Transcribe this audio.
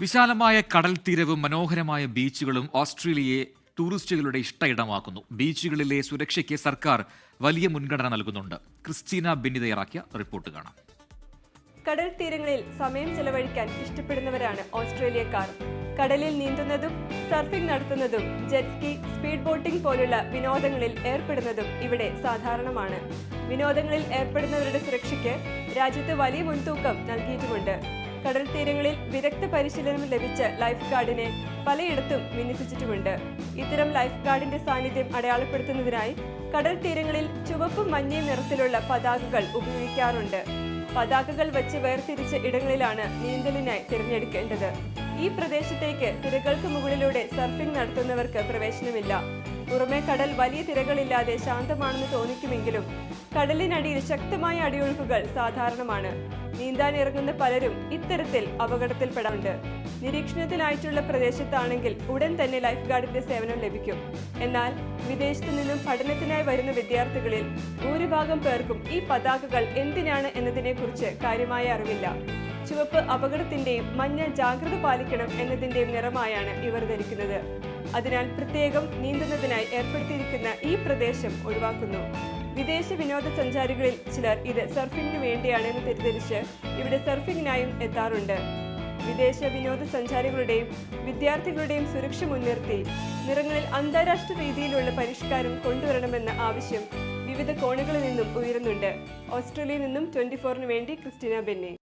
വിശാലമായ കടൽ തീരവും മനോഹരമായ ബീച്ചുകളും ഓസ്ട്രേലിയയെ ടൂറിസ്റ്റുകളുടെ ഇഷ്ടയിടമാക്കുന്നു. ബീച്ചുകളിലെ സുരക്ഷയ്ക്ക് സർക്കാർ വലിയ മുൻഗണന നൽകുന്നുണ്ട്. ക്രിസ്റ്റീന ബെന്നി തയ്യാറാക്കിയ റിപ്പോർട്ട് കാണാം. കടൽ തീരങ്ങളിൽ സമയം ചെലവഴിക്കാൻ ഇഷ്ടപ്പെടുന്നവരാണ് ഓസ്ട്രേലിയക്കാർ. കടലിൽ നീന്തുന്നതും സർഫിംഗ് നടത്തുന്നതും ജെറ്റ് സ്പീഡ് ബോട്ടിംഗ് പോലുള്ള വിനോദങ്ങളിൽ ഏർപ്പെടുന്നതും ഇവിടെ സാധാരണമാണ്. വിനോദങ്ങളിൽ ഏർപ്പെടുന്നവരുടെ സുരക്ഷയ്ക്ക് രാജ്യത്ത് വലിയ മുൻതൂക്കം നൽകിയിട്ടുമുണ്ട്. കടൽ തീരങ്ങളിൽ വിദഗ്ധ പരിശീലനം ലഭിച്ച ലൈഫ് ഗാർഡിനെ പലയിടത്തും വിന്യസിച്ചിട്ടുമുണ്ട്. ഇത്തരം ലൈഫ് ഗാർഡിന്റെ സാന്നിധ്യം അടയാളപ്പെടുത്തുന്നതിനായി കടൽ തീരങ്ങളിൽ ചുവപ്പും മഞ്ഞയും നിറത്തിലുള്ള പതാകകൾ ഉപയോഗിക്കാറുണ്ട്. പതാകകൾ വെച്ച് വേർതിരിച്ച ഇടങ്ങളിലാണ് നീന്തലിനായി തിരഞ്ഞെടുക്കേണ്ടത്. ഈ പ്രദേശത്തേക്ക് തിരകൾക്ക് മുകളിലൂടെ സർഫിംഗ് നടത്തുന്നവർക്ക് പ്രവേശനമില്ല. പുറമെ കടൽ വലിയ തിരകളില്ലാതെ ശാന്തമാണെന്ന് തോന്നിക്കുമെങ്കിലും കടലിനടിയിൽ ശക്തമായ അടിയൊഴുക്കുകൾ സാധാരണമാണ്. നീന്താൻ ഇറങ്ങുന്ന പലരും ഇത്തരത്തിൽ അപകടത്തിൽപ്പെടാറുണ്ട്. നിരീക്ഷണത്തിനായിട്ടുള്ള പ്രദേശത്താണെങ്കിൽ ഉടൻ തന്നെ ലൈഫ് ഗാർഡിന്റെ സേവനം ലഭിക്കും. എന്നാൽ വിദേശത്തു നിന്നും പഠനത്തിനായി വരുന്ന വിദ്യാർത്ഥികളിൽ ഭൂരിഭാഗം പേർക്കും ഈ പതാകകൾ എന്തിനാണ് എന്നതിനെക്കുറിച്ച് കാര്യമായ അറിവില്ല. ചുവപ്പ് അപകടത്തിന്റെയും മഞ്ഞ ജാഗ്രത പാലിക്കണം എന്നതിന്റെയും നിറമായാണ് ഇവർ ധരിക്കുന്നത്. അതിനാൽ പ്രത്യേകം നീന്തുന്നതിനായി ഏർപ്പെടുത്തിയിരിക്കുന്ന ഈ പ്രദേശം ഒഴിവാക്കുന്നു. വിദേശ വിനോദസഞ്ചാരികളിൽ ചിലർ ഇത് സർഫിംഗിന് വേണ്ടിയാണെന്ന് തെറ്റിദ്ധരിച്ച് ഇവിടെ സർഫിംഗിനായും എത്താറുണ്ട്. വിദേശ വിനോദസഞ്ചാരികളുടെയും വിദ്യാർത്ഥികളുടെയും സുരക്ഷ മുൻനിർത്തി നിറങ്ങളിൽ അന്താരാഷ്ട്ര രീതിയിലുള്ള പരിഷ്കാരം കൊണ്ടുവരണമെന്ന ആവശ്യം വിവിധ കോണുകളിൽ നിന്നും ഉയരുന്നുണ്ട്. ഓസ്ട്രേലിയയിൽ നിന്നും 24 വേണ്ടി ക്രിസ്റ്റീന ബെന്നി.